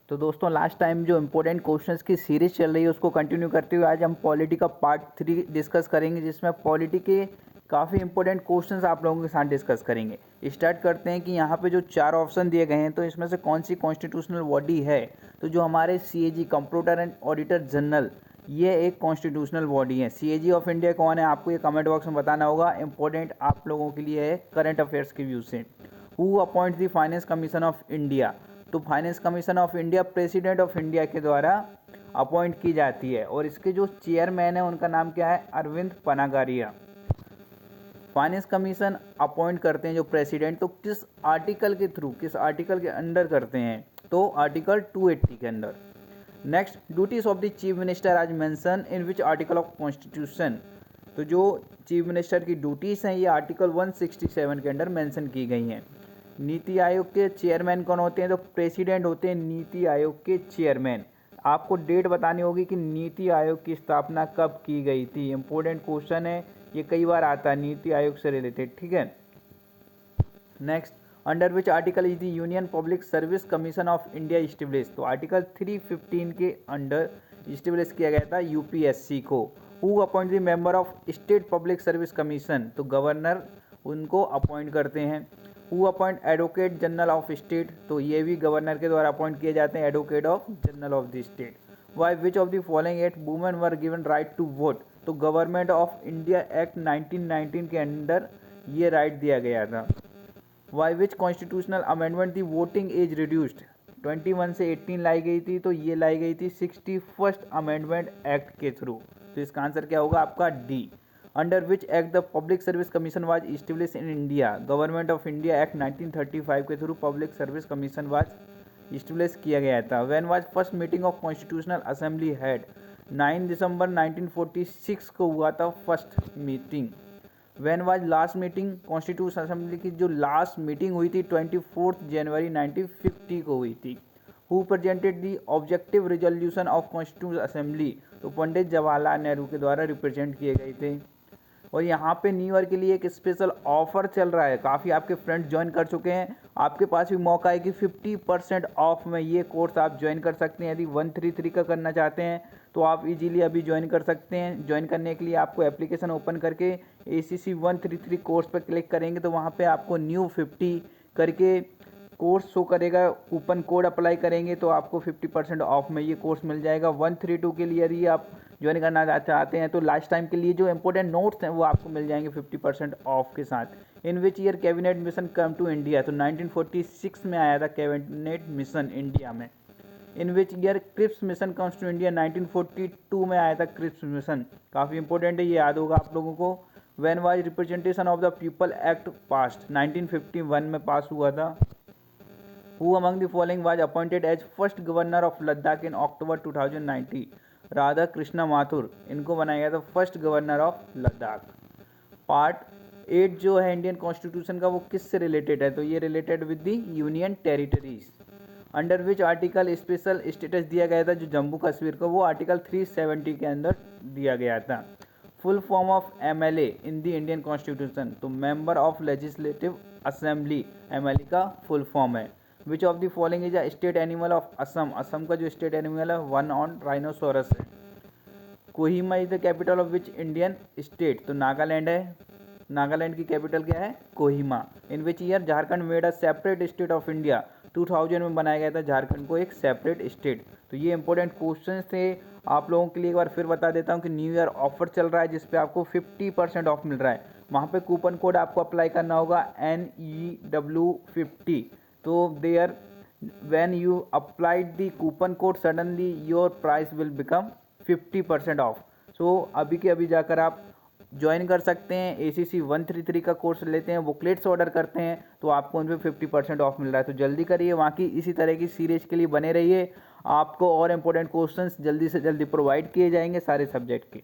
तो दोस्तों last time जो इम्पोर्टेंट क्वेश्चंस की सीरीज चल रही है उसको कंटिन्यू करते हुए आज हम पॉलिटी का पार्ट 3 डिस्कस करेंगे, जिसमें पॉलिटी के काफ़ी इंपॉर्टेंट क्वेश्चंस आप लोगों के साथ डिस्कस करेंगे। स्टार्ट करते हैं कि यहाँ पे जो 4 ऑप्शन दिए गए हैं तो इसमें से कौन सी कॉन्स्टिट्यूशनल बॉडी है। तो जो हमारे CAG computer and auditor general, ये एक कॉन्स्टिट्यूशनल बॉडी है। CAG ऑफ इंडिया कौन है, आपको ये कमेंट बॉक्स में बताना होगा। इंपॉर्टेंट आप लोगों के लिए है करंट अफेयर्स के व्यू से। Who appoint the finance commission of India. तो finance commission of India president of India के द्वारा अपॉइंट की जाती है और इसके जो चेयरमैन है उनका नाम क्या है, अरविंद पनागारिया। फाइनेंस कमीशन अपॉइंट करते हैं जो प्रेसिडेंट, तो किस आर्टिकल के थ्रू, किस आर्टिकल के अंडर करते हैं, तो आर्टिकल 280 के अंदर। Next, duties of the chief minister आज mention in which article of constitution. तो जो चीफ मिनिस्टर की ड्यूटीज़ हैं ये आर्टिकल 167 के अंडर मेंशन की गई हैं। नीति आयोग के चेयरमैन कौन होते हैं, तो प्रेसिडेंट होते हैं नीति आयोग के चेयरमैन। आपको डेट बतानी होगी कि नीति आयोग की स्थापना कब की गई थी। इंपॉर्टेंट क्वेश्चन है, ये कई बार आता है नीति आयोग से रिलेटेड, ठीक है। Next, under which article is the union public service commission of India establish. तो आर्टिकल 315 के अंडर इस्टेब्लिश किया गया था UPSC को। Who appoint the member of state public service commission. तो गवर्नर उनको अपॉइंट करते हैं। Who appoint advocate general of state. तो ये भी गवर्नर के द्वारा अपॉइंट किए जाते हैं, advocate of general of the state. Why which of the following act women were given right to vote. तो गवर्नमेंट ऑफ इंडिया एक्ट 1919 के अंडर ये राइट दिया गया था। Why which constitutional amendment the voting age reduced. 21 से 18 लाई गई थी, तो ये लाई गई थी 61st अमेंडमेंट एक्ट के थ्रू। तो इसका आंसर क्या होगा आपका D. Under which act the public service commission was establish in India. Government of India act 1935 के through public service commission was establish किया गया था। When was first meeting of constitutional assembly had. 9 दिसंबर 1946 को हुआ था first meeting. When was last meeting constitution assembly की जो last meeting हुई थी 24 जनवरी 1950 को हुई थी। Who presented the objective resolution of constitution assembly. तो पंडित जवाहरलाल नेहरू के द्वारा रिप्रेजेंट किए गए थे। और यहाँ पे न्यू ईयर के लिए एक स्पेशल ऑफर चल रहा है, काफ़ी आपके फ्रेंड्स ज्वाइन कर चुके हैं, आपके पास भी मौका है कि 50% ऑफ में ये कोर्स आप ज्वाइन कर सकते हैं। यदि 133 का करना चाहते हैं तो आप इजीली अभी ज्वाइन कर सकते हैं। ज्वाइन करने के लिए आपको एप्लीकेशन ओपन करके ACC 133 कोर्स पर क्लिक करेंगे तो वहाँ पे आपको न्यू 50 करके कोर्स शो करेगा। कूपन कोड अप्लाई करेंगे तो आपको 50% ऑफ में ये कोर्स मिल जाएगा। 132 के लिए यदि आप ज्वाइन करना चाहते हैं तो लास्ट टाइम के लिए जो इंपॉर्टेंट नोट्स हैं वो आपको मिल जाएंगे 50% ऑफ के साथ। In which year cabinet mission come to India. तो 1946 में आया था कैबिनेट मिशन इंडिया में। In which year Cripps mission comes to India. 1942 में आया था क्रिप्स मिशन, काफ़ी इंपॉर्टेंट है, ये याद होगा आप लोगों को। When was representation of the people act passed. 1951 में पास हुआ था। Who among the following was appointed as first governor of Ladakh in October 2019? Radha Krishna Mathur, इनको बनाया गया था first governor of Ladakh. Part 8 जो है इंडियन कॉन्स्टिट्यूशन का वो किससे रिलेटेड है, तो ये related with the union territories. Under which article special status दिया गया था जो जम्मू कश्मीर को, वो आर्टिकल 370 के अंदर दिया गया था। Full form of MLA in the Indian constitution. तो member of legislative assembly MLA का फुल फॉर्म है। Which of the following is a state animal of Assam. Assam का जो स्टेट एनिमल है वन ऑन राइनोसोरस है। Kohima is the capital of which Indian state. तो नागालैंड है, नागालैंड की कैपिटल क्या है, Kohima. In which year Jharkhand made a separate state of India. 2000 में बनाया गया था झारखंड को एक सेपरेट स्टेट। तो ये इंपॉर्टेंट क्वेश्चंस थे आप लोगों के लिए। एक बार फिर बता देता हूँ कि न्यू ईयर ऑफर चल रहा है जिस पे आपको 50% ऑफ मिल रहा है। वहाँ पे कूपन कोड आपको अप्लाई करना होगा NEW50। तो there when you applied the coupon code suddenly your price will become 50% off. So अभी के अभी जाकर आप ज्वाइन कर सकते हैं। ACC 133 का कोर्स लेते हैं, बुकलेट्स ऑर्डर करते हैं तो आपको उन पर 50% ऑफ मिल रहा है। तो जल्दी करिए, वहाँ की इसी तरह की सीरीज के लिए बने रहिए, आपको और इंपॉर्टेंट क्वेश्चंस जल्दी से जल्दी प्रोवाइड किए जाएंगे सारे सब्जेक्ट के।